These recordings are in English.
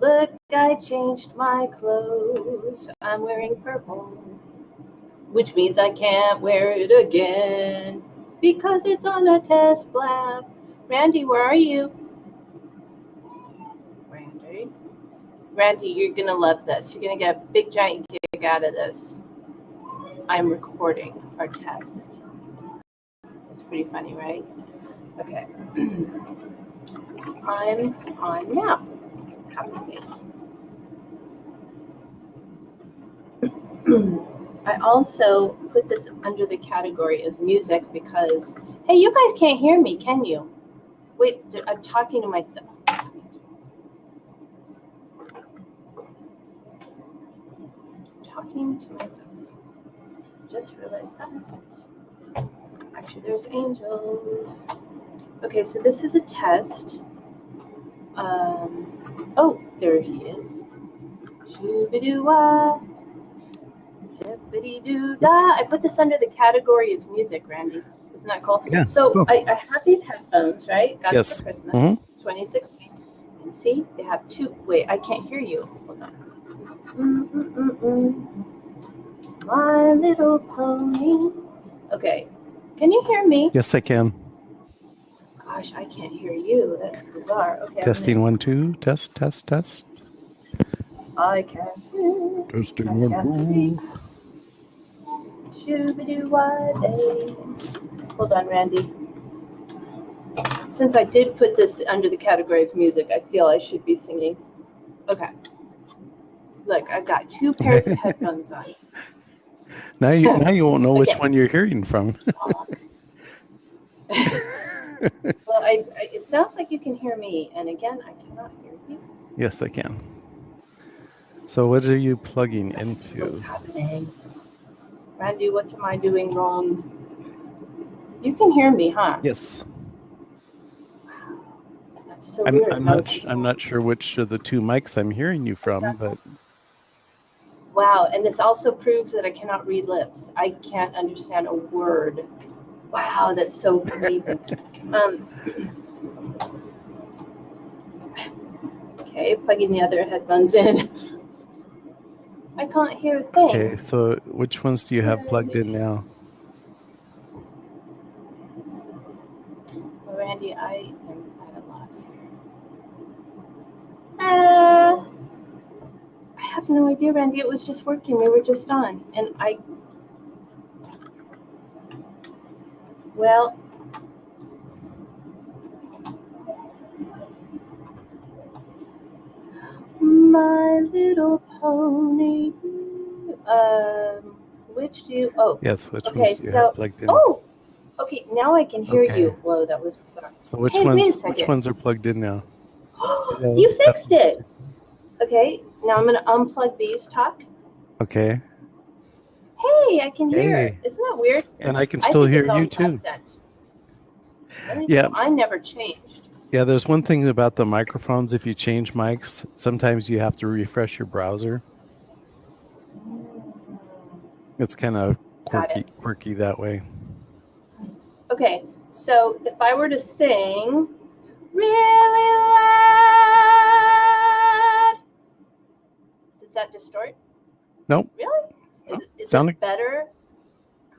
Look, I changed my clothes. I'm wearing purple, which means I can't wear it again because it's on a test blab. Randy, where are you? Randy, you're going to love this. You're going to get a big giant kick out of this. I'm recording our test. It's pretty funny, right? Okay. I'm on now. Happy face. I also put this under the category of music because, hey, you guys can't hear me, can you? Wait, I'm talking to myself. Talking to myself. Just realized that. Actually, there's angels. Okay, so this is a test. Oh, there he is. Shoo-ba-doo-wah. Zippity-doo-dah. I put this under the category of music, Randy. Isn't that cool? Yeah. So Cool. I have these headphones, right? Got Yes. them for Christmas, 2016. And see, they have two. Wait, I can't hear you. Hold on. My Little Pony. Okay. Can you hear me? Yes, I can. Gosh, I can't hear you. That's bizarre. Okay. Testing 1, 2. Test, test, test. I can't hear. Testing I 1, can't 2. see. Shoo-ba-doo-wah-day. Hold on, Randy. Since I did put this under the category of music, I feel I should be singing. Okay. Look, I've got two pairs of headphones on. Now you won't know which Okay. one you're hearing from. Well, it sounds like you can hear me, and again, I cannot hear you. Yes, I can. So what are you plugging into? What's happening? Randy, what am I doing wrong? You can hear me, huh? Yes. Wow. That's so weird. I'm not sure which of the two mics I'm hearing you from, but wow, and this also proves that I cannot read lips. I can't understand a word. Wow, that's so amazing. Okay, plugging the other headphones in. I can't hear a thing. Okay, so which ones do you have plugged in now? Well, Randy, I am at a loss here. I have no idea, Randy. It was just working. We were just on. And well, My Little Pony. Which do you? Oh, Yes, which okay. ones do you have plugged in? Oh, okay. Now I can hear Okay. you. Whoa, that was bizarre. So which Hey, wait a second. which ones are plugged in now? You fixed it. Okay. Now I'm going to unplug these. Talk. Okay. Hey, I can hear. Hey. Isn't that weird? And I can still hear you too. Yeah. I never changed. Yeah, there's one thing about the microphones. If you change mics, sometimes you have to refresh your browser. It's kind of quirky that way. Okay, so if I were to sing really loud, does that distort? Nope. Really? Is Sounding it better?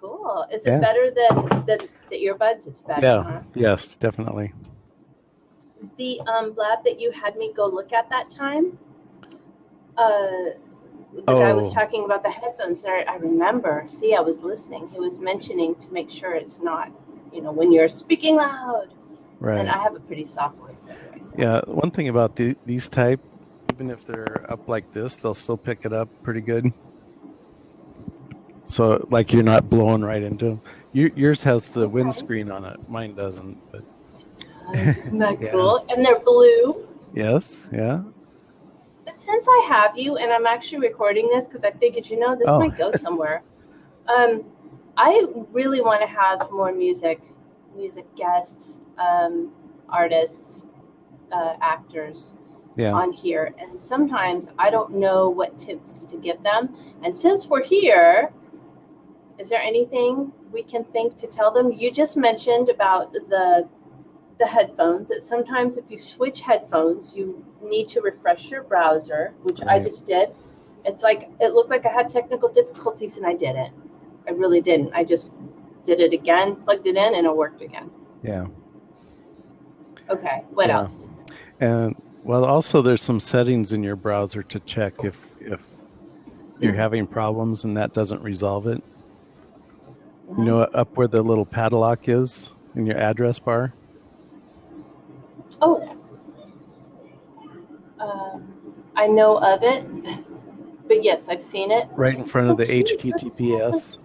Cool. Is it better than the earbuds? It's better. Yeah. Huh? Yes, definitely. The Blab that you had me go look at that time, the guy was talking about the headphones. I remember. See, I was listening. He was mentioning to make sure it's not, when you're speaking loud. Right. And I have a pretty soft voice anyway. So. Yeah. One thing about these type, even if they're up like this, they'll still pick it up pretty good. So, like, you're not blowing right into them. Yours has the windscreen on it. Mine doesn't. But isn't that cool? And they're blue. Yes. Yeah. But since I have you, and I'm actually recording this because I figured, this might go somewhere. I really want to have more music guests, artists, actors on here. And sometimes I don't know what tips to give them. And since we're here, is there anything we can think to tell them? You just mentioned about the the headphones, that sometimes if you switch headphones, you need to refresh your browser, which I just did. It's like, it looked like I had technical difficulties and I didn't. I really didn't. I just did it again, plugged it in, and it worked again. Yeah. Okay, what else? And well, also there's some settings in your browser to check if you're having problems and that doesn't resolve it. You know, up where the little padlock is in your address bar? Oh, I know of it, but yes, I've seen it. Right in front of the HTTPS.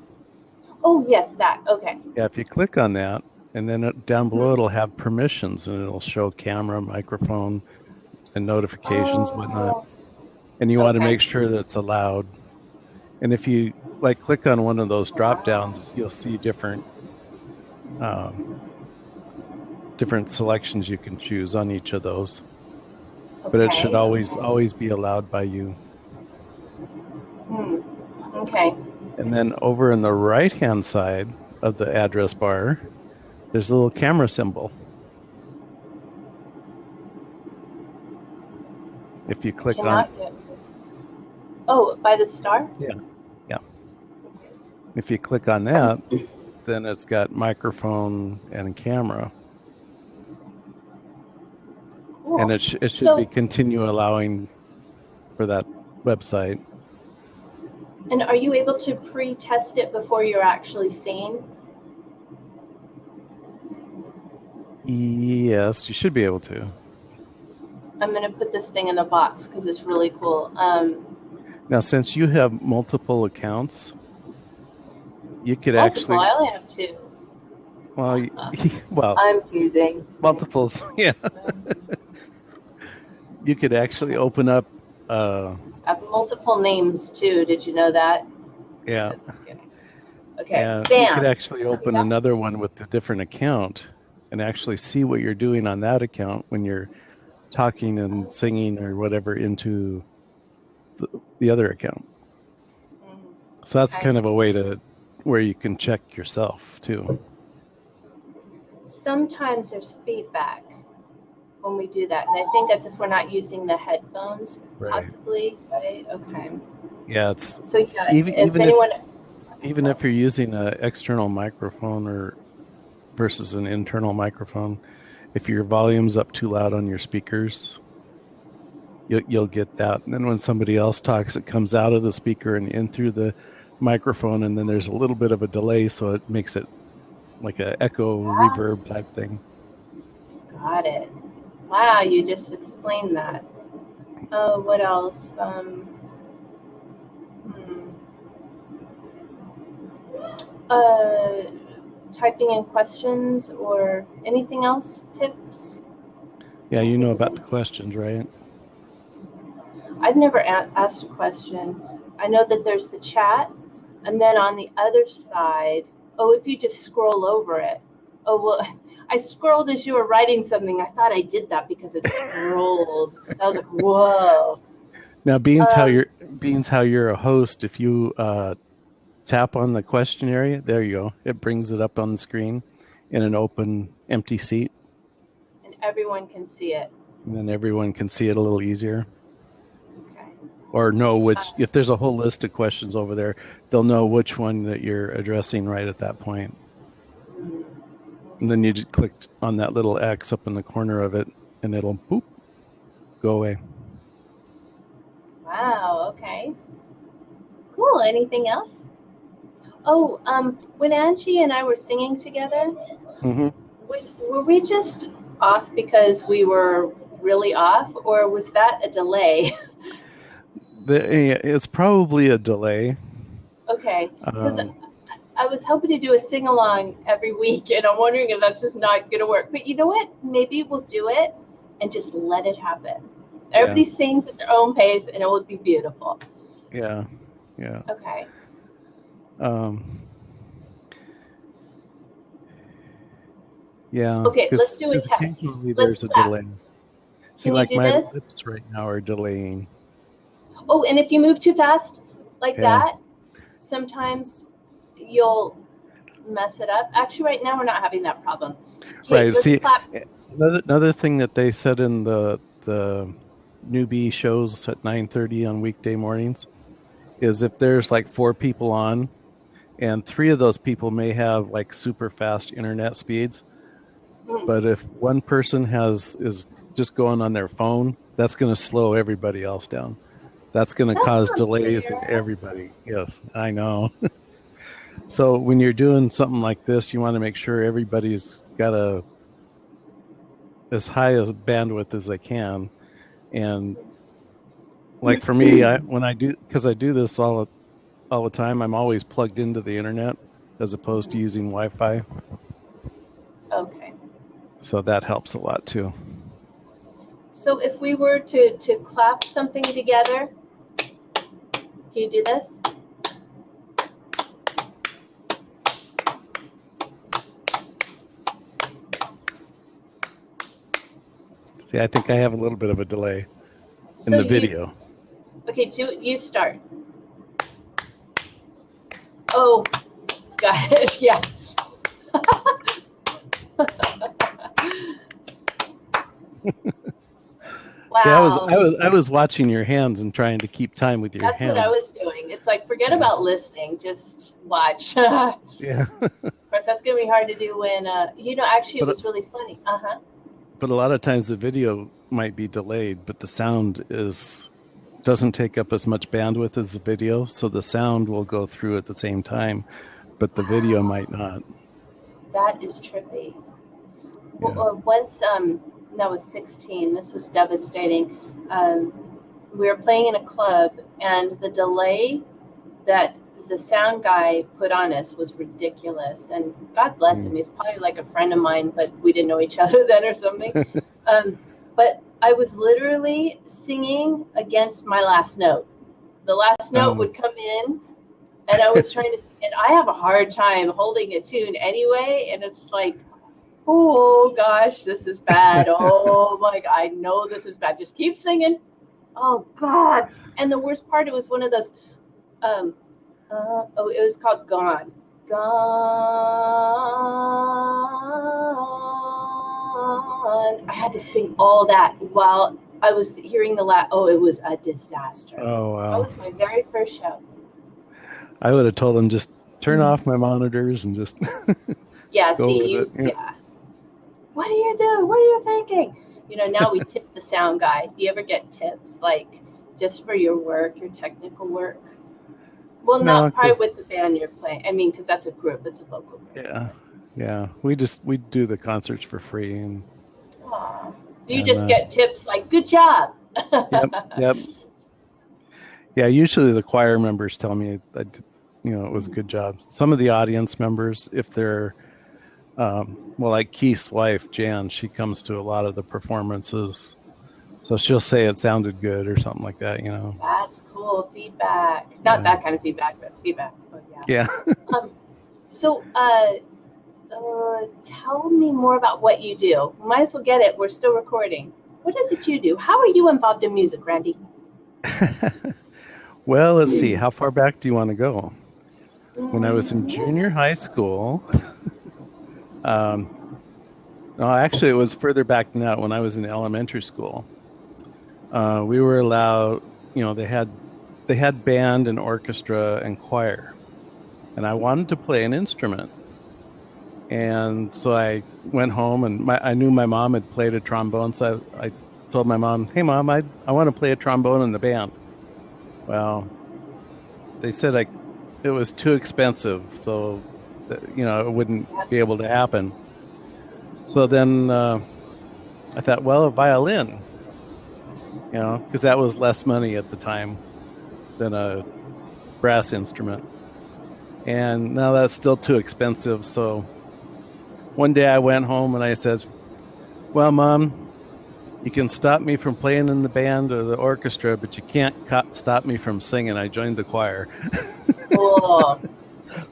Oh, yes, that. Okay. Yeah, if you click on that, and then down below it'll have permissions, and it'll show camera, microphone, and notifications, whatnot. And you want to make sure that it's allowed. And if you click on one of those drop downs, you'll see different selections you can choose on each of those. But it should always be allowed by you. Okay. And then over in the right-hand side of the address bar, there's a little camera symbol. If you click on... Oh, by the star? Yeah. If you click on that, then it's got microphone and camera. Cool. And it should be continue allowing for that website. And are you able to pre-test it before you're actually singing? Yes, you should be able to. I'm going to put this thing in the box because it's really cool. Now, since you have multiple accounts, you could multiple? I only have 2. Well, I'm teasing. Multiples, yeah. You could actually open up. I have multiple names too. Did you know that? Yeah. Okay. And bam. You could actually open another one with a different account and actually see what you're doing on that account when you're talking and singing or whatever into the other account. So that's kind of a way to where you can check yourself too. Sometimes there's feedback when we do that, and I think that's if we're not using the headphones, possibly, right? Okay. Yeah, it's so yeah. Even if you're using an external microphone or versus an internal microphone, if your volume's up too loud on your speakers, you'll get that. And then when somebody else talks, it comes out of the speaker and in through the microphone, and then there's a little bit of a delay, so it makes it like an echo reverb type thing. Got it. Wow, you just explained that. What else? Typing in questions or anything else? Tips? Yeah, you know about the questions, right? I've never asked a question. I know that there's the chat, and then on the other side, if you just scroll over it. Oh, well, I scrolled as you were writing something. I thought I did that because it scrolled. I was like, whoa. Now, being how you're a host, if you tap on the question area, there you go. It brings it up on the screen in an open, empty seat. And everyone can see it. And then everyone can see it a little easier. Okay. Or know which, if there's a whole list of questions over there, they'll know which one that you're addressing right at that point. And then you just click on that little X up in the corner of it, and it'll boop, go away. Wow, okay. Cool. Anything else? Oh, when Angie and I were singing together, were we just off because we were really off, or was that a delay? It's probably a delay. Okay, because I was hoping to do a sing-along every week, and I'm wondering if that's just not going to work. But you know what? Maybe we'll do it and just let it happen. Everybody sings at their own pace, and it will be beautiful. Yeah, yeah. Okay. Yeah. Okay, let's do a test. Occasionally there's a delay. See, Can like you do my this? lips right now are delaying. Oh, and if you move too fast like that, sometimes you'll mess it up. Actually, right now we're not having that problem. Okay, Right. See, clap. Another thing that they said in the newbie shows at 9:30 on weekday mornings is if there's like four people on, and three of those people may have like super fast internet speeds, Mm, but if one person is just going on their phone, that's going to slow everybody else down. That's going to that's cause not delays in fair. everybody. Yes, I know. So when you're doing something like this, you want to make sure everybody's got a as high a bandwidth as they can. And like for me, when I do, because I do this all the time, I'm always plugged into the internet as opposed to using Wi-Fi. Okay. So that helps a lot too. So if we were to clap something together, can you do this? See, I think I have a little bit of a delay in So the video. okay, you start. Oh, got it. Yeah. See, Wow. I was watching your hands and trying to keep time with your That's what I hands. was doing. It's like, forget Yeah. about listening, just watch. Of Yeah. course, that's going to be hard to do when, actually, it But was really funny. Uh-huh. but a lot of times the video might be delayed, but the sound is doesn't take up as much bandwidth as the video, so the sound will go through at the same time, but the video Wow. might not. That is trippy. Well, Yeah. once, I was 16, this was devastating. Um, we were playing in a club, and the delay that the sound guy put on us was ridiculous. And God bless him, Mm. he's probably like a friend of mine, but we didn't know each other then or something. But I was literally singing against my last note. The last note Um, would come in, and I was trying to, and I have a hard time holding a tune anyway. And it's like, oh gosh, this is bad. Oh my God, I know this is bad. Just keep singing. Oh God. And the worst part, it was one of those, um, it was called Gone. Gone. I had to sing all that while I was hearing it was a disaster. oh That wow. was my very first show. I would have told them just turn off my monitors and just Yeah, go see, with it. Yeah. yeah. What are you doing? What are you thinking? Now we tip the sound guy. Do you ever get tips, like, just for your work, your technical work? Well, No, not probably because with the band you're playing. I mean, because that's a group, it's a vocal group. yeah, yeah. We do the concerts for free Aw. Do you and just get tips like, good job? yep, yep. Yeah, usually the choir members tell me that it was a good job. Some of the audience members, if they're well, like Keith's wife Jan, she comes to a lot of the performances, so she'll say it sounded good or something like that. That's cool feedback. Not Yeah, that kind of feedback, but feedback. Oh, yeah. yeah. Um, so, tell me more about what you do. Might as well get it. We're still recording. What is it you do? How are you involved in music, Randy? Well, let's see. How far back do you want to go? When I was in Mm, junior high school, um, no, actually, it was further back than that. When I was in elementary school, we were allowed. They had band and orchestra and choir, and I wanted to play an instrument. And so I went home, and I knew my mom had played a trombone, so I told my mom, "Hey, mom, I want to play a trombone in the band." Well, they said it was too expensive, so it wouldn't be able to happen. So then I thought, well, a violin, because that was less money at the time than a brass instrument. And now that's still too expensive. So one day I went home and I said, well, mom, you can stop me from playing in the band or the orchestra, but you can't stop me from singing. I joined the choir. cool.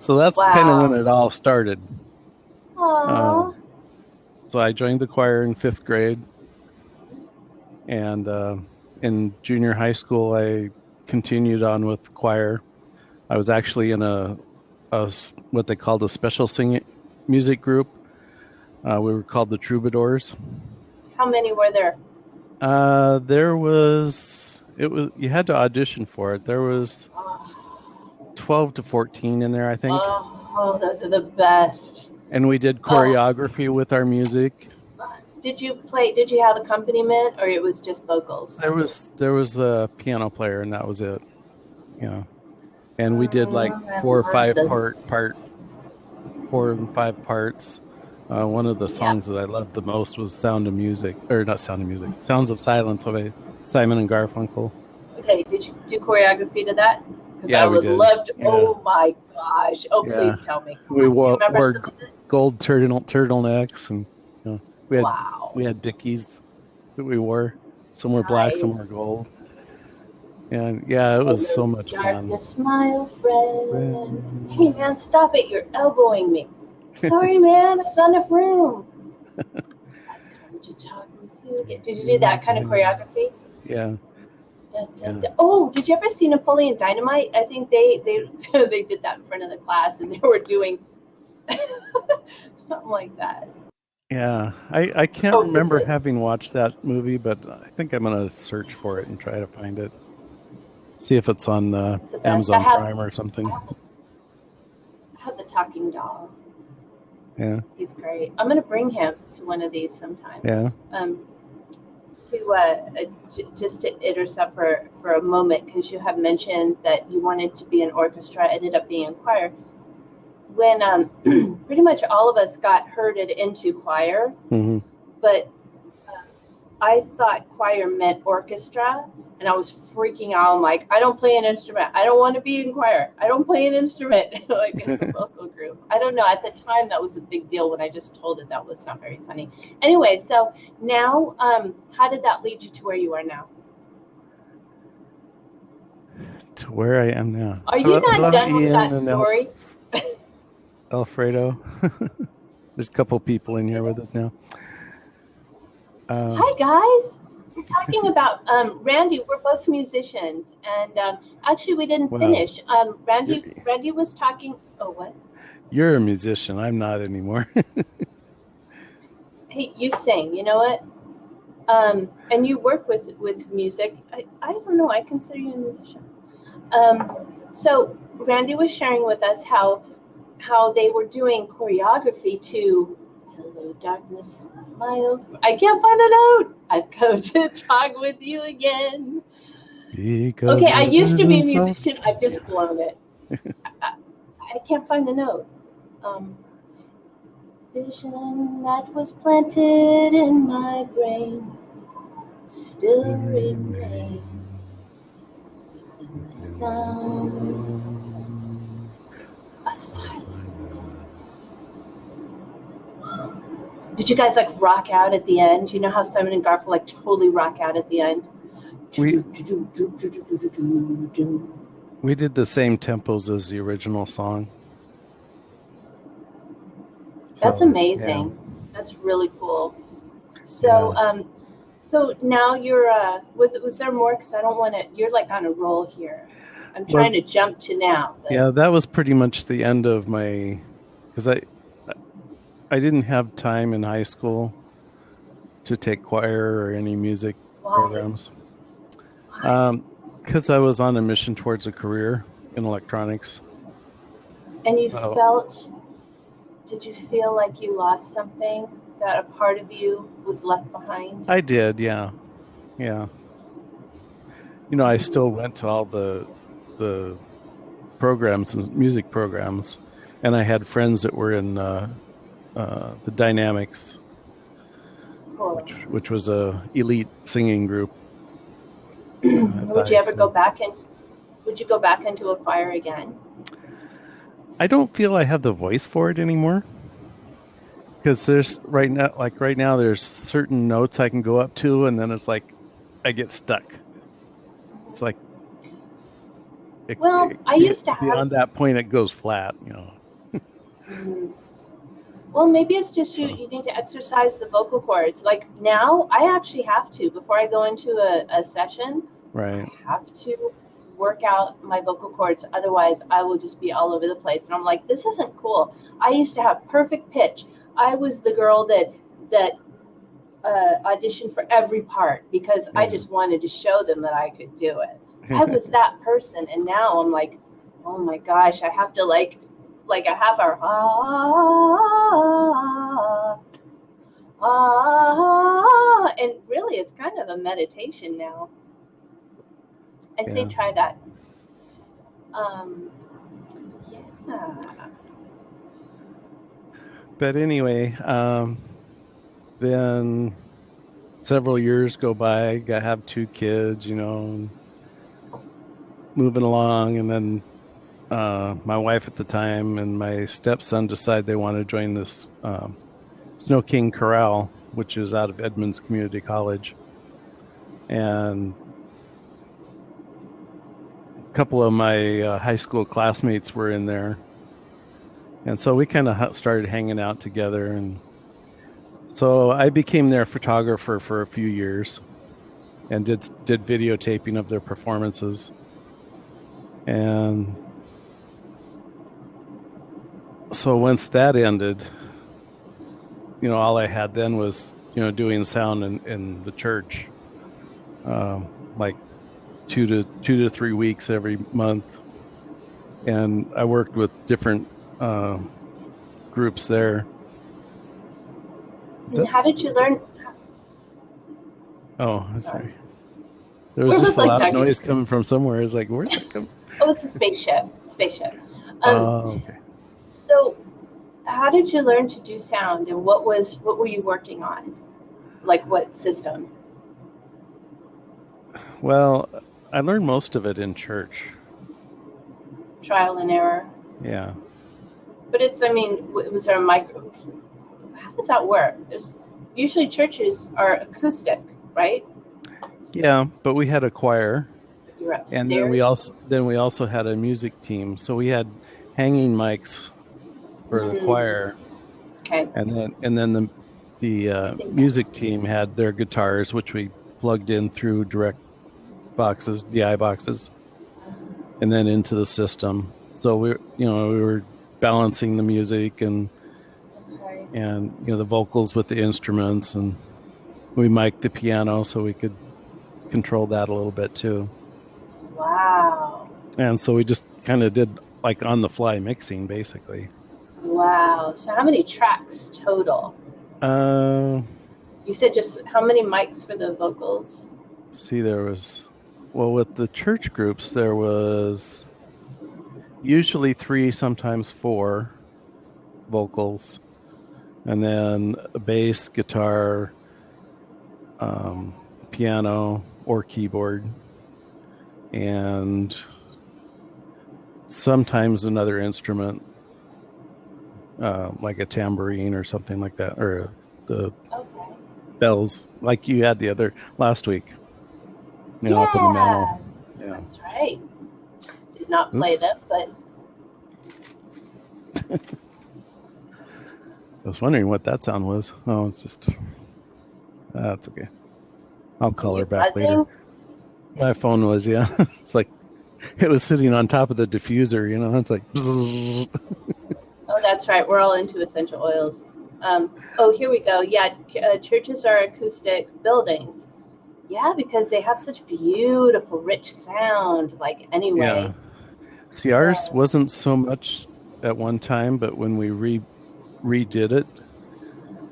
So that's kind of when Wow. it all started. Aww. So I joined the choir in fifth grade. And in junior high school, I continued on with choir. I was actually in a what they called a special singing music group. We were called the Troubadours, How many were there? You had to audition for it. There was Oh, 12 to 14 in there, I think. those are the best. And we did choreography with our music. Did you have accompaniment, or it was just vocals? There was a piano player, and that was it. Yeah. And we did like 4 and 5 parts. One of the songs that I loved the most was Sounds of Silence by Simon and Garfunkel. Okay, did you do choreography to that? Because Yeah, I would love to. Yeah. Oh my gosh! Oh, please tell me. We wore gold turtlenecks, and we had Dickies that we wore. Some were black, some were gold. And yeah, it was so much fun. Darkness, my old friend. Hey man, stop it! You're elbowing me. Sorry, man. There's not enough room. I've come to talk with you again. Did you do that kind of choreography? Yeah. Oh, did you ever see Napoleon Dynamite? I think they they did that in front of the class, and they were doing something like that. Yeah, I can't remember having watched that movie, but I think I'm going to search for it and try to find it. See if it's on Amazon Prime or something. I have the talking dog. Yeah. He's great. I'm going to bring him to one of these sometime. Yeah. Just to intercept for a moment, because you have mentioned that you wanted to be an orchestra, ended up being in choir. When pretty much all of us got herded into choir, but I thought choir meant orchestra, and I was freaking out. I'm like, I don't play an instrument. I don't want to be in choir. I don't play an instrument. Like, it's a vocal group. I don't know. At the time, that was a big deal. When I just told it, that was not very funny. Anyway, so now, how did that lead you to where you are now? To where I am now. Are you not done with that story? Alfredo. There's a couple people in here with us now. Hi, guys. We're talking about Randy. We're both musicians, and actually, we didn't finish. Randy was talking. Oh, what? You're a musician. I'm not anymore. Hey, you sing. You know what? And you work with music. I don't know. I consider you a musician. So Randy was sharing with us how they were doing choreography to "Hello, Darkness, my old friend." I can't find the note. I've come to talk with you again. Okay, I used to be a musician. I've just blown it. I can't find the note. Vision that was planted in my brain still remains in the sound of silence. Did you guys like rock out at the end? You know how Simon and Garfunkel like totally rock out at the end? We did the same tempos as the original song. That's amazing. Yeah. That's really cool. So, so now you're. Was there more? Because I don't want to. You're like on a roll here. I'm trying to jump to now. But. Yeah, that was pretty much the end of my. Because I didn't have time in high school to take choir or any music programs. Because I was on a mission towards a career in electronics. And you felt. Did you feel like you lost something? That a part of you was left behind? I did, yeah. Yeah. You know, I still went to all the programs and music programs, and I had friends that were in the Dynamics, cool. which was a elite singing group. Would you ever go back and would you go back into a choir again? I don't feel I have the voice for it anymore. Because there's right now, there's certain notes I can go up to, and then it's like I get stuck. It's like I used to have beyond that point it goes flat, you know. Well, maybe it's just you need to exercise the vocal cords. Like now, I actually have to before I go into a session. Right. I have to work out my vocal cords, otherwise I will just be all over the place. And I'm like, this isn't cool. I used to have perfect pitch. I was the girl that audition for every part because I just wanted to show them that I could do it. I was that person, and now I'm like, oh my gosh, I have to like a half hour. And really, it's kind of a meditation now. I say try that. Yeah. But anyway, then several years go by. I have 2 kids, moving along, and then my wife at the time and my stepson decide they want to join this Snow King Chorale, which is out of Edmonds Community College, and a couple of my high school classmates were in there, and so we kind of started hanging out together, and so I became their photographer for a few years and did videotaping of their performances. And so once that ended, all I had then was, doing sound in the church, like 2 to 3 weeks every month. And I worked with different groups there. How did you learn? Oh, that's right. There was just a loud noise coming from somewhere. It's like, where'd that come? Oh, it's a spaceship. Okay. So, how did you learn to do sound, and what were you working on? Like what system? Well, I learned most of it in church. Trial and error. Yeah. But was there a micro? How does that work? Usually churches are acoustic, right? Yeah, but we had a choir. You're upstairs. And then we also had a music team. So we had hanging mics for the choir. Okay. And then the music team had their guitars, which we plugged in through direct boxes, DI boxes, and then into the system. So we were balancing the music and the vocals with the instruments, and we mic'd the piano so we could control that a little bit too. Wow. And so we just kind of did like on the fly mixing basically. Wow. So how many tracks total? You said just how many mics for the vocals? See, with the church groups, there was usually 3, sometimes 4 vocals, and then a bass, guitar, piano or keyboard, and sometimes another instrument, like a tambourine or something like that, or the bells like you had last week. Up in the mantle. Yeah. That's right. Did not play them, but I was wondering what that sound was. Oh, it's just that's okay. I'll call her back later. My phone was, yeah. It's like it was sitting on top of the diffuser, It's like. Oh, that's right. We're all into essential oils. Here we go. Yeah, churches are acoustic buildings. Yeah, because they have such beautiful, rich sound. Like anyway. Yeah. See, ours wasn't so much at one time, but when we redid it,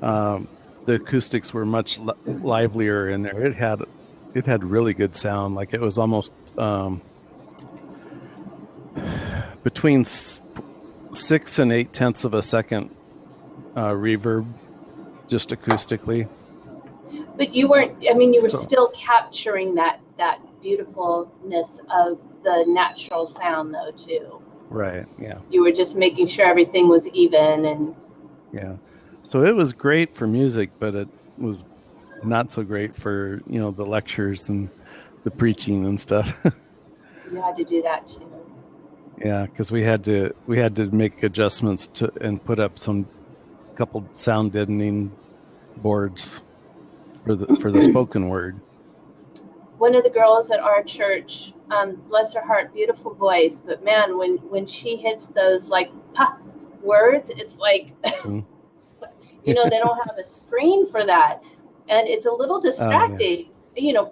the acoustics were much livelier in there. It had really good sound. Like it was almost between 6 and 8/10 of a second reverb, just acoustically. But you weren't. You were still capturing that beautifulness of the natural sound, though, too. Right. Yeah. You were just making sure everything was even and. Yeah. So it was great for music, but it was not so great for the lectures and the preaching and stuff. You had to do that too. Yeah, because we had to make adjustments and put up couple sound deadening boards for the spoken word. One of the girls at our church, bless her heart, beautiful voice, but man, when she hits those like pa words, it's like they don't have a screen for that. and it's a little Oh yeah. distracting,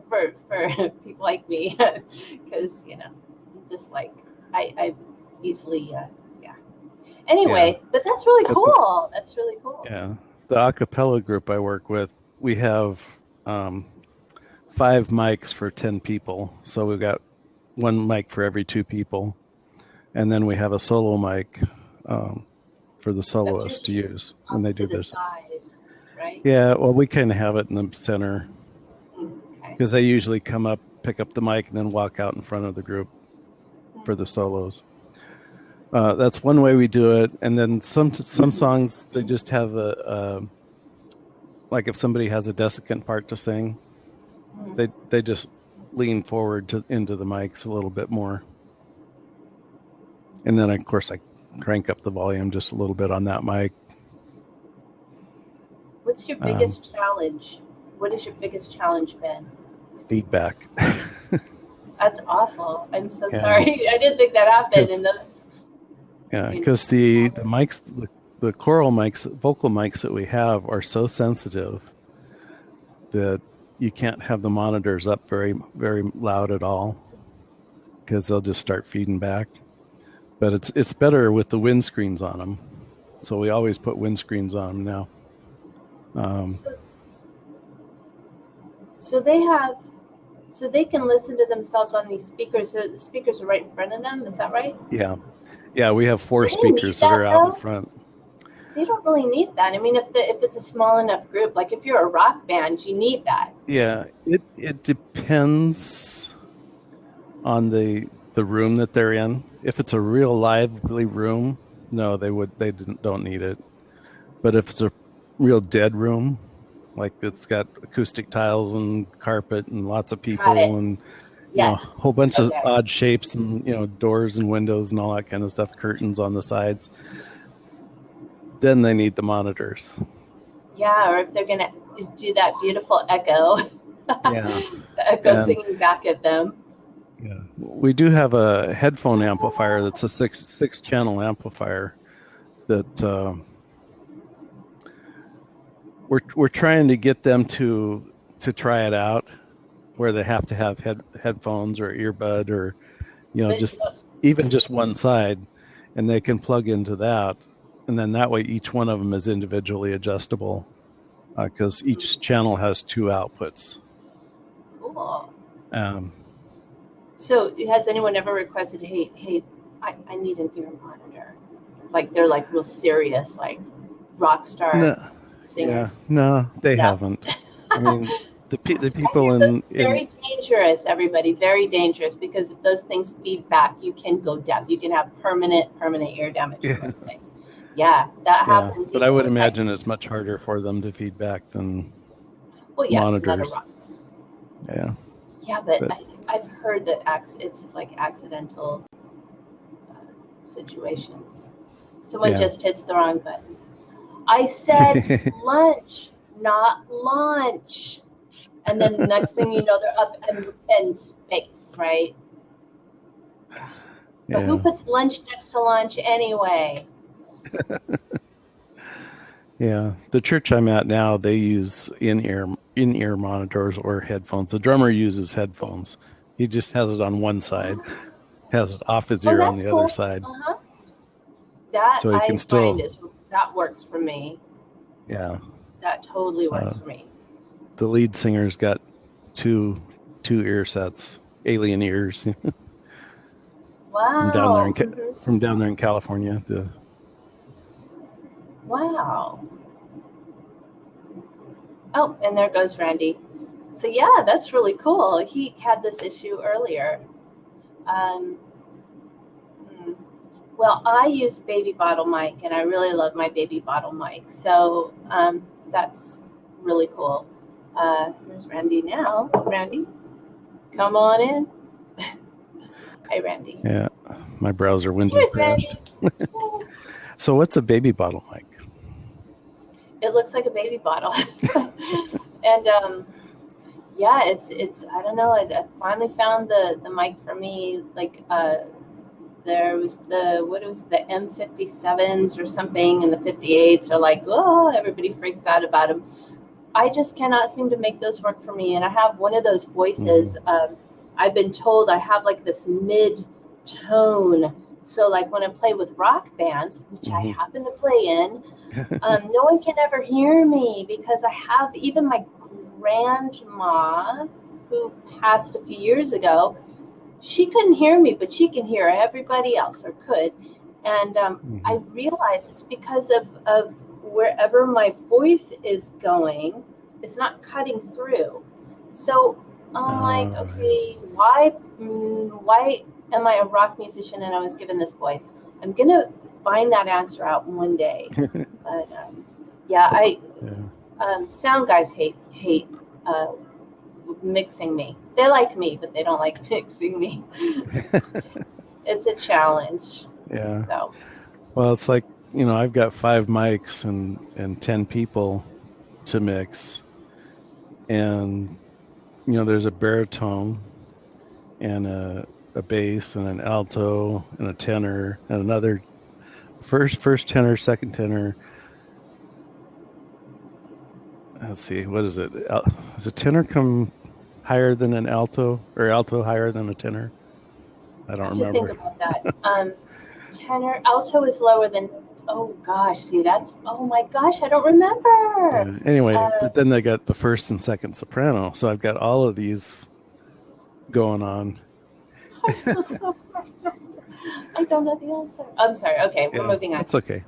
for people like me, because just like I easily, yeah. Yeah. Anyway, but that's really But cool. That's really cool. yeah, the a cappella group I work with, we have um, 5 mics for 10 people. So we've got one mic for every 2 people, and then we have a solo mic um, for the That's soloist to usually use when off they to do the this. side, right? Yeah, well, we kind of have it in the center Okay. because they usually come up, pick up the mic, and then walk out in front of the group for the solos. That's one way we do it, and then some songs they just have a like if somebody has a desiccant part to sing, they just lean forward into the mics a little bit more, and then of course I crank up the volume just a little bit on that mic. What's your Um, biggest challenge? What has your biggest challenge been? Feedback. That's awful. I'm so Yeah, sorry. I didn't think that happened because in those. yeah, You know, because the mics, the choral mics, vocal mics that we have are so sensitive that you can't have the monitors up very very loud at all because they'll just start feeding back. But it's better with the windscreens on them, so we always put windscreens on them now. Um, so, so they have, so they can listen to themselves on these speakers. So the speakers are right in front of them. Is that right? yeah, yeah, we have four Do they need speakers that are that out in though? front. They don't really need that. I mean, if it's a small enough group, like if you're a rock band, you need that. Yeah, it depends on the room that they're in. If it's a real lively room, no, don't need it. But if it's a real dead room, like it's got acoustic tiles and carpet and lots of Got it. people and a Yes. whole bunch of Okay. odd shapes and doors and windows and all that kind of stuff, curtains on the sides, then they need the monitors. Yeah, or if they're gonna do that beautiful echo, Yeah. the echo And singing back at them. yeah, we do have a headphone amplifier that's a six channel amplifier that we're trying to get them to try it out where they have to have headphones or earbud or But just even just one side, and they can plug into that, and then that way each one of them is individually adjustable because each channel has 2 outputs. cool. Um, So has anyone ever requested, hey, I need an ear monitor? Like they're like real serious, like rock star no, yeah, singers. no, they No. haven't. I mean, the I people hear those in very dangerous, everybody, very dangerous, because if those things feed back, you can go deaf. You can have permanent ear damage from yeah, those things. Yeah, that yeah, happens but I even would with my, imagine it's much harder for them to feedback than well, yeah, not a monitors. rock. Yeah, Yeah, but but I've heard that it's like accidental situations. Someone yeah. just hits the wrong button. I said lunch, not launch. And then the next thing you know, they're up in space, right? But who Yeah, puts lunch next to launch anyway? yeah. The church I'm at now, they use in ear monitors or headphones. The drummer uses headphones. He just has it on one side, has it off his Oh, ear on that's the other cool. side, Uh-huh. That so he can I find still. is that works for me. Yeah. That totally Uh, works for me. the lead singer's got two ear sets, alien ears from down there Wow. Hmm. in California. Wow. Oh, and there goes Randy. So yeah, that's really cool. He had this issue earlier. Um, hmm. Well, I use baby bottle mic, and I really love my baby bottle mic. So that's really cool. Here's Randy now. Randy, come on in. Hi, Randy. Yeah, my browser window Here's crashed. Randy. So what's a baby bottle mic? It looks like a baby bottle. And yeah, it's I don't know. I finally found the mic for me. Like there was the M57s or something, and the 58s are like, oh, everybody freaks out about them. I just cannot seem to make those work for me. And I have one of those voices. I've been told I have like this mid tone. So like when I play with rock bands, which I happen to play in, no one can ever hear me because I have even my grandma who passed a few years ago. She couldn't hear me, but she can hear everybody else, or could. And I realize it's because of wherever my voice is going, it's not cutting through. So I'm like, okay, why am I a rock musician and I was given this voice? I'm going to find that answer out one day. But sound guys hate mixing me. They like me, but they don't like mixing me. It's a challenge. Yeah. So. Well, it's like, I've got 5 mics and 10 people to mix. And, there's a baritone and a bass and an alto and a tenor and another first tenor, second tenor. Let's see, what is it? Does a tenor come higher than an alto, or alto higher than a tenor? I don't remember. Just think about that. Tenor, alto is lower than. Oh gosh, see that's. Oh my gosh, I don't remember. Yeah. Anyway, but then they got the first and second soprano, so I've got all of these going on. I feel so frustrated. I don't know the answer. I'm sorry. Okay, we're moving on. That's okay.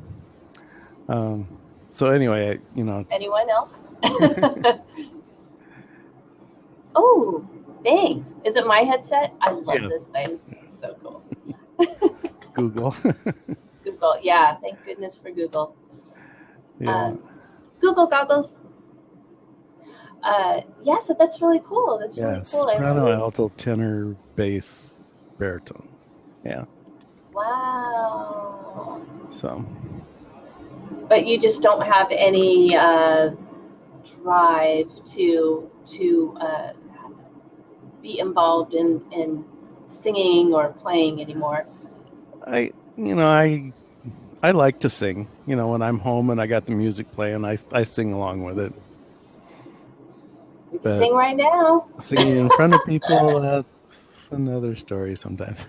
So anyway, Anyone else? Oh, thanks. Is it my headset? I love this thing. It's so cool. Google. Google. Yeah, thank goodness for Google. Yeah. Google goggles. So that's really cool. That's really cool. Soprano, alto, tenor, bass, baritone. Yeah. Wow. So. But you just don't have any drive to be involved in singing or playing anymore. I like to sing. When I'm home and I got the music playing, I sing along with it. We can sing right now. Singing in front of people, that's another story sometimes.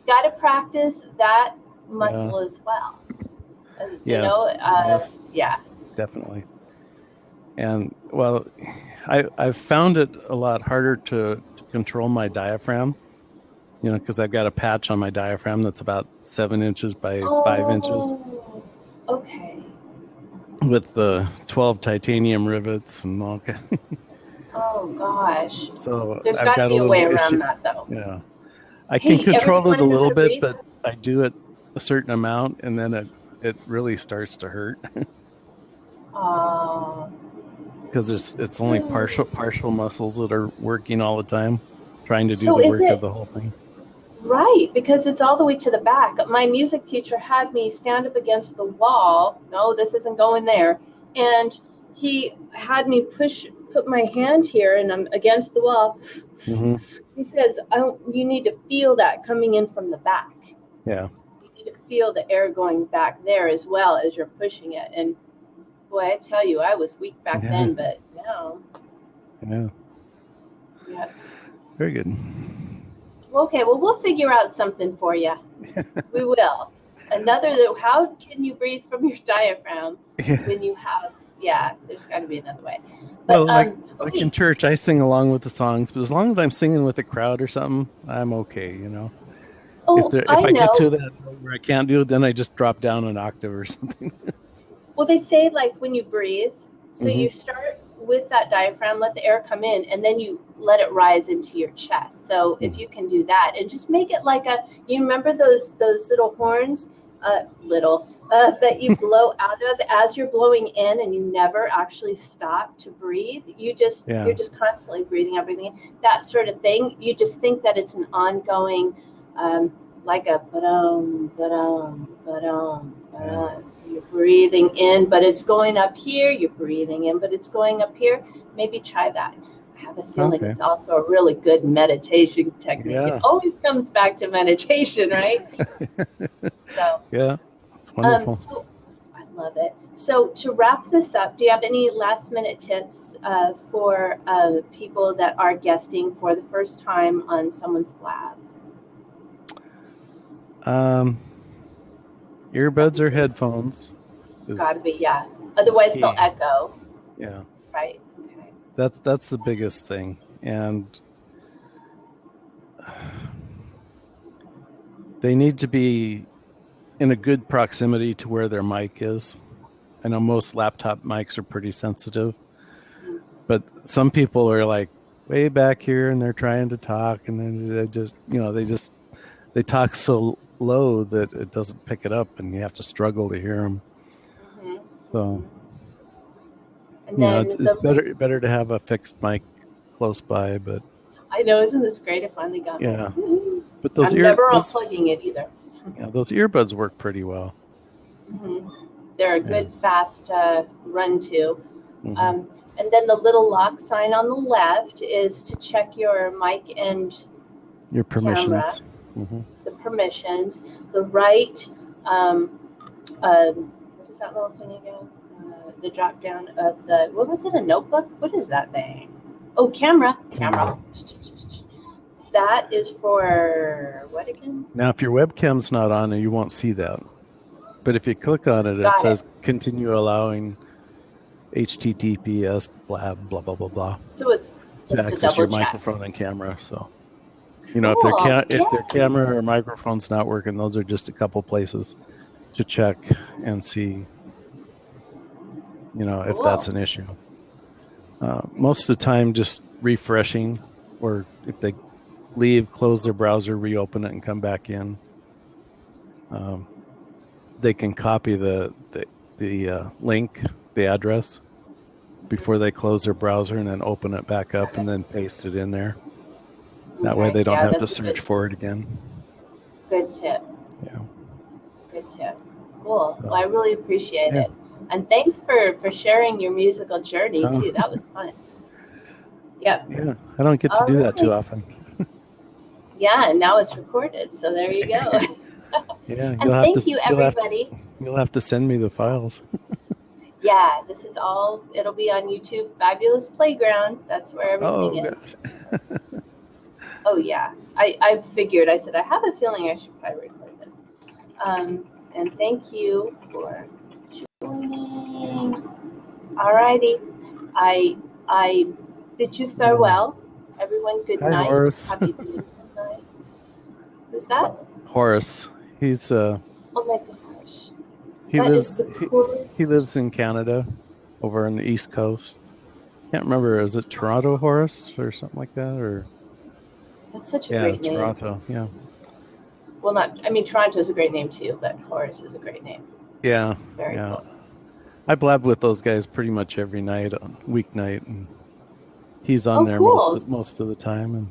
Got to practice that muscle as well. Yes, definitely. And well, I've found it a lot harder to control my diaphragm, because I've got a patch on my diaphragm that's about 7 inches by 5 inches. Okay. With the 12 titanium rivets and all. Oh gosh. So there's got to be a way around that, though. Yeah, I can control it a little bit, but I do it a certain amount, and then it really starts to hurt. Because it's only partial muscles that are working all the time, trying to do the work of the whole thing. Right, because it's all the way to the back. My music teacher had me stand up against the wall. No, this isn't going there. And he had me put my hand here, and I'm against the wall. Mm-hmm. He says, you need to feel that coming in from the back. Yeah. You need to feel the air going back there as well as you're pushing it. And boy, I tell you, I was weak back then, but now. Yeah. Very good. Okay, well, we'll figure out something for you. We will. How can you breathe from your diaphragm when you have, there's got to be another way. But, well, like in church, I sing along with the songs, but as long as I'm singing with a crowd or something, I'm okay, Oh, if I get to that where I can't do it, then I just drop down an octave or something. Well, they say, like, when you breathe, so you start with that diaphragm, let the air come in, and then you let it rise into your chest. So if you can do that, and just make it like you remember those little horns, that you blow out of as you're blowing in, and you never actually stop to breathe. You're just constantly breathing out, breathing in, that sort of thing. You just think that it's an ongoing, like a ba-dum, ba-dum, ba-dum. So you're breathing in, but it's going up here. You're breathing in, but it's going up here. Maybe try that. I have a feeling it's also a really good meditation technique. Yeah. It always comes back to meditation, right? So yeah, it's wonderful. So I love it. So to wrap this up, do you have any last minute tips for people that are guesting for the first time on someone's blab? Earbuds or headphones. Gotta be, yeah. Otherwise they'll echo. Yeah. Right. Okay. That's the biggest thing. And they need to be in a good proximity to where their mic is. I know most laptop mics are pretty sensitive, but some people are like way back here and they're trying to talk, and then they just, they talk so low that it doesn't pick it up, and you have to struggle to hear them. Mm-hmm. So, and then it's better to have a fixed mic close by. But I know, isn't this great? I finally got it. Yeah, but those I'm never unplugging it either. Yeah, those earbuds work pretty well. Mm-hmm. They're a good, fast run to. Mm-hmm. And then the little lock sign on the left is to check your mic and your permissions. Camera, the permissions. The right, what is that little thing again? The drop down of the, what was it, a notebook? What is that thing? Oh, camera. That is for what again? Now, if your webcam's not on, you won't see that. But if you click on it, it says continue allowing HTTPS blah blah blah blah blah. So it's to access your microphone and camera. So if their camera or microphone's not working, those are just a couple places to check and see. If that's an issue. Most of the time, just refreshing, or if they leave, close their browser, reopen it, and come back in. They can copy the link, the address, before they close their browser, and then open it back up and then paste it in there. That way they don't have to search for it again. Good tip. Yeah. Good tip. Cool. Well, I really appreciate it. And thanks for sharing your musical journey, too. That was fun. Yep. Yeah, I don't get to do that too often. Yeah, and now it's recorded, so there you go. Yeah, and thank you, everybody. You'll have to send me the files. Yeah, this is all, it'll be on YouTube, Fabulous Playground. That's where everything is. Oh, yeah. I figured, I said, I have a feeling I should probably record this. And thank you for joining. All righty. I bid you farewell. Everyone, good night. Horace. Happy beautiful night. Who's that? Horace. He's oh my gosh. He lives in Canada, over on the East Coast. Can't remember, is it Toronto Horace or something like that, or? That's such a great name. Toronto, yeah. Well, Toronto's a great name too, but Horace is a great name. Yeah. Very cool. I blab with those guys pretty much every night, on weeknight, and he's on there most of the time, and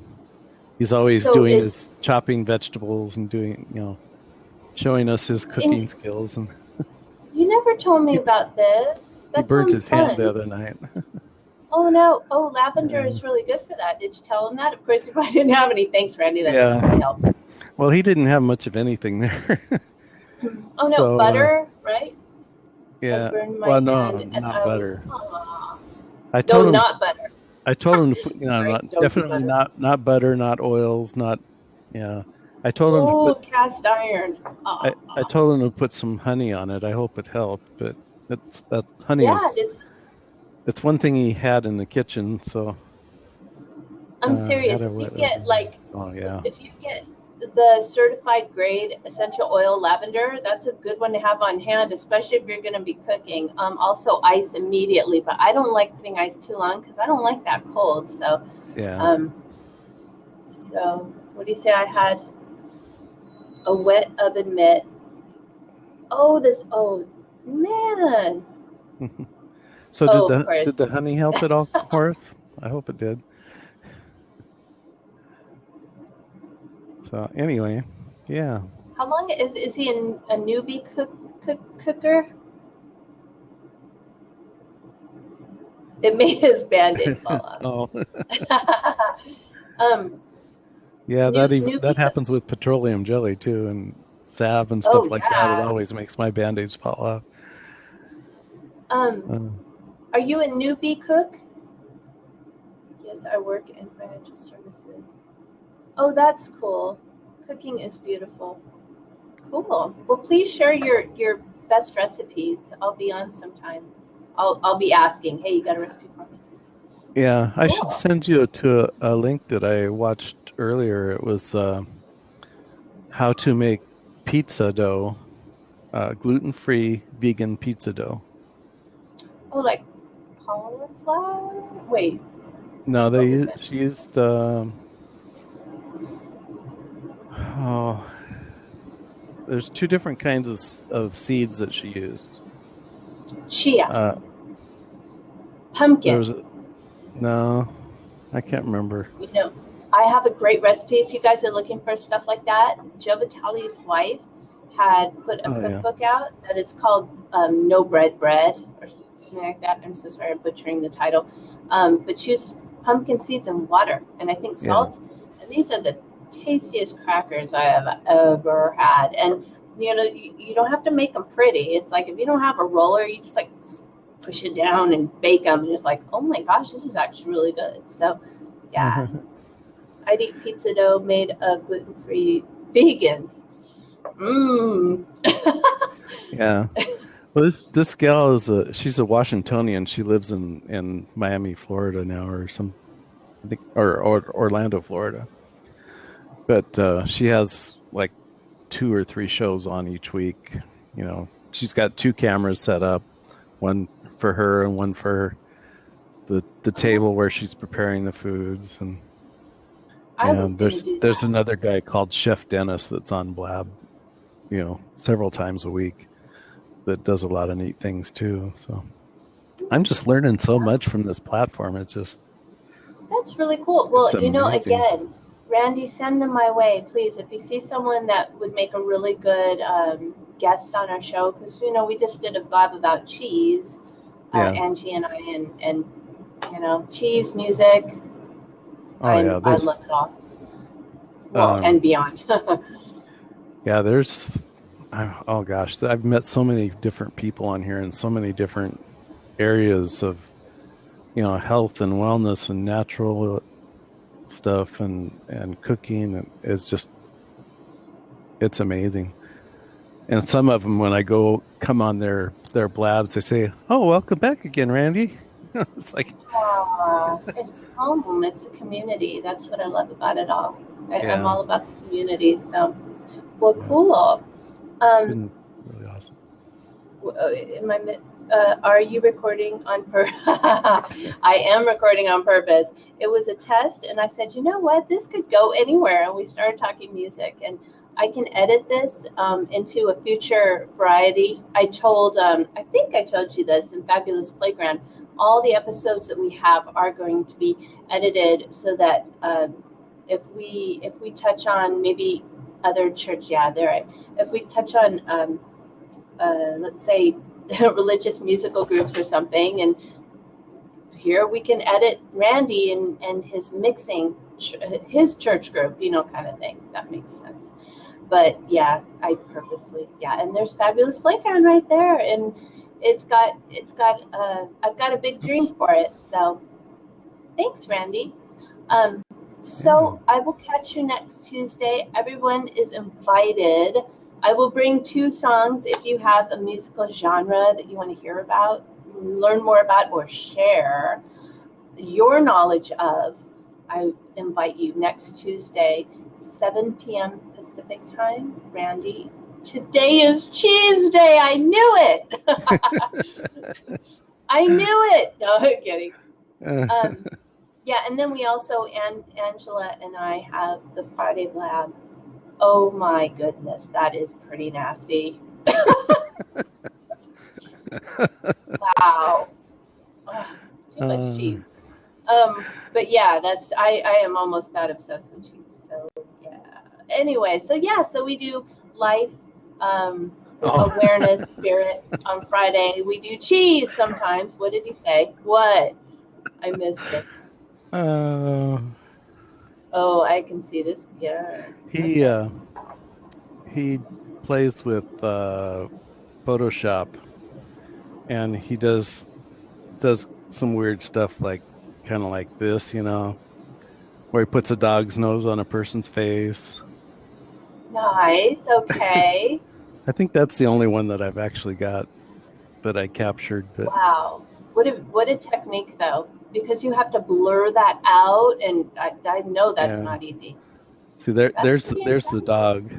he's always his chopping vegetables and doing, showing us his cooking skills. And you never told me about this. That he burnt his fun. hand the other night. Oh no! Oh, lavender is really good for that. Did you tell him that? Of course, if I didn't have any, thanks, Randy. That doesn't really help. Well, he didn't have much of anything there. Oh no, so, butter, right? Yeah. Well, no, not butter. I told him not butter. I told him to put, definitely not butter, not oils, not. Yeah. I told him to put cast iron. I told him to put some honey on it. I hope it helped, but that honey it's one thing he had in the kitchen, so. I'm serious. If you get if you get the certified grade essential oil lavender, that's a good one to have on hand, especially if you're going to be cooking. Also ice immediately, but I don't like putting ice too long because I don't like that cold. So yeah. So what do you say? I had a wet oven mitt. Oh man. So did the honey help at all, Horace? I hope it did. So anyway, yeah. How long is he a newbie cooker? It made his Band-Aid fall off. Yeah, that happens with petroleum jelly too, and salve and stuff like that. It always makes my Band-Aids fall off. Um, are you a newbie cook? Yes, I work in financial services. Oh, that's cool. Cooking is beautiful. Cool. Well, please share your best recipes. I'll be on sometime. I'll be asking. Hey, you got a recipe for me? Yeah, I should Cool. send you to a link that I watched earlier. It was how to make pizza dough, gluten-free vegan pizza dough. Oh, like cauliflower? Wait, No, what was it? she used oh, there's two different kinds of seeds that she used. Chia. Uh, there Pumpkin. was no, I can't remember. You know, I have a great recipe if you guys are looking for stuff like that. Joe Vitale's wife had put a Oh yeah, cookbook out that it's called No Bread Bread or something like that. I'm so sorry, I'm butchering the title. But she used pumpkin seeds and water and I think yeah. salt. And these are the tastiest crackers I have ever had. And you know, you don't have to make them pretty. It's like if you don't have a roller, you just like push it down and bake them. And it's like, oh my gosh, this is actually really good. So yeah, I'd eat pizza dough made of gluten-free vegans. Mmm. Yeah. Well, this gal is she's a Washingtonian. She lives in Miami, Florida now, or I think, or Orlando, Florida. But she has like two or three shows on each week. You know, she's got two cameras set up, one for her and one for the table where she's preparing the foods. I was And going to do there's that. another guy called Chef Dennis that's on Blab, several times a week that does a lot of neat things too. So I'm just learning so much from this platform. That's really cool. It's Well, you know, amazing. again, Randy, send them my way, please. If you see someone that would make a really good guest on our show, because, you know, we just did a vibe about cheese, Yeah. Angie and I, and, you know, cheese, music. Oh yeah. I love it all. Well, Um, and beyond. yeah, oh gosh, I've met so many different people on here in so many different areas of, health and wellness and natural stuff and cooking. And it's amazing. And some of them, when I come on their blabs, they say, "Oh, welcome back again, Randy." It's like, It's home. It's a community. That's what I love about it all. I'm yeah, all about the community. So, well, yeah, cool. it's Um, been really awesome. am I? Are you recording on purpose? I am recording on purpose. It was a test, and I said, you know what? This could go anywhere. And we started talking music, and I can edit this into a future variety. I think I told you this in Fabulous Playground. All the episodes that we have are going to be edited so that if we touch on maybe other church, yeah, they're right. If we touch on let's say religious musical groups or something, and here we can edit Randy and his mixing his church group, you know, kind of thing. That makes sense. But yeah, I purposely, yeah, and there's Fabulous Playground right there, and I've got a big Oops. dream for it. So thanks, Randy. Um, Yeah. so I will catch you next Tuesday. Everyone is invited. I will bring two songs if you have a musical genre that you want to hear about, learn more about, or share your knowledge of. I invite you next Tuesday, 7 p.m. Pacific time. Randy, today is Cheese Day. I knew it. I knew it. No, I'm kidding. Um, yeah, and then we also, Angela and I have the Friday Blab. Oh my goodness, that is pretty nasty. Wow. Ugh, too much uh, cheese. But yeah, I am almost that obsessed with cheese. So yeah. Anyway, so yeah, so we do life, oh. awareness, spirit on Friday. We do cheese sometimes. What did he say? What? I missed this. uh, Oh, I can see this. Yeah. he Okay. uh, he plays with Photoshop, and he does some weird stuff, like kind of like this, where he puts a dog's nose on a person's face. Nice. Okay. I think that's the only one that I've actually got that I captured. But Wow. What a technique though, because you have to blur that out, and I know that's yeah, not easy. see That's there's the dog.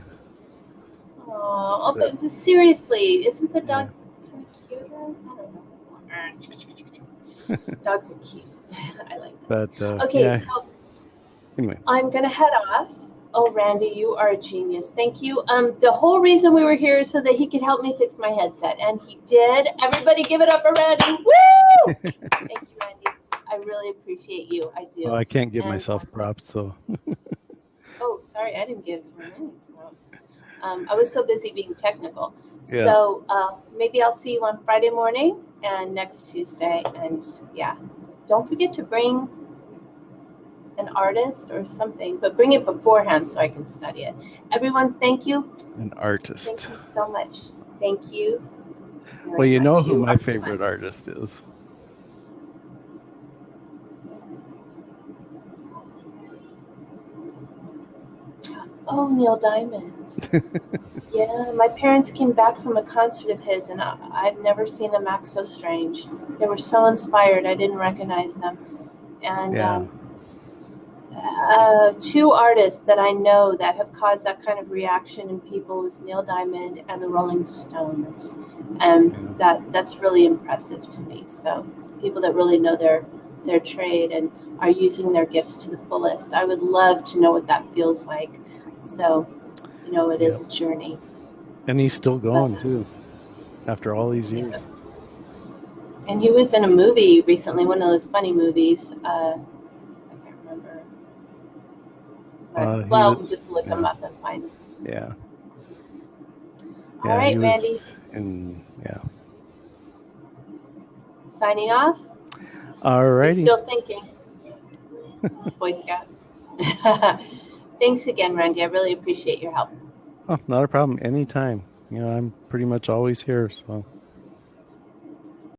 Oh, That, but seriously, isn't the yeah. dog kind of cuter? I don't know. Dogs are cute. I like dogs. But Okay, yeah. so Anyway, I'm gonna head off. Oh, Randy, you are a genius. Thank you. The whole reason we were here is so that he could help me fix my headset, and he did. Everybody, give it up for Randy! Woo! Thank you, Randy. I really appreciate you. I do. oh, I can't give And myself props, so oh, sorry, I didn't give him props. I was so busy being technical. yeah. So maybe I'll see you on Friday morning and next Tuesday. And yeah, don't forget to bring an artist or something, but bring it beforehand so I can study it. Everyone, thank you. An Thank artist. you so much. Thank you. Well, you know much. who You my are favorite fun. artist is. Oh, Neil Diamond. Yeah, my parents came back from a concert of his, and I've never seen them act so strange. They were so inspired, I didn't recognize them. And Yeah. two artists that I know that have caused that kind of reaction in people is Neil Diamond and the Rolling Stones, and that's really impressive to me. So people that really know their trade and are using their gifts to the fullest. I would love to know what that feels like. So, it is a journey. And he's still going too, after all these Yeah. years. And he was in a movie recently, one of those funny movies. I can't remember. But, just look him up and find him. Yeah. All right, Randy. Yeah. Signing off. All righty. Still thinking. Boy Scout. Thanks again, Randy. I really appreciate your help. Oh, not a problem. Anytime. I'm pretty much always here. So.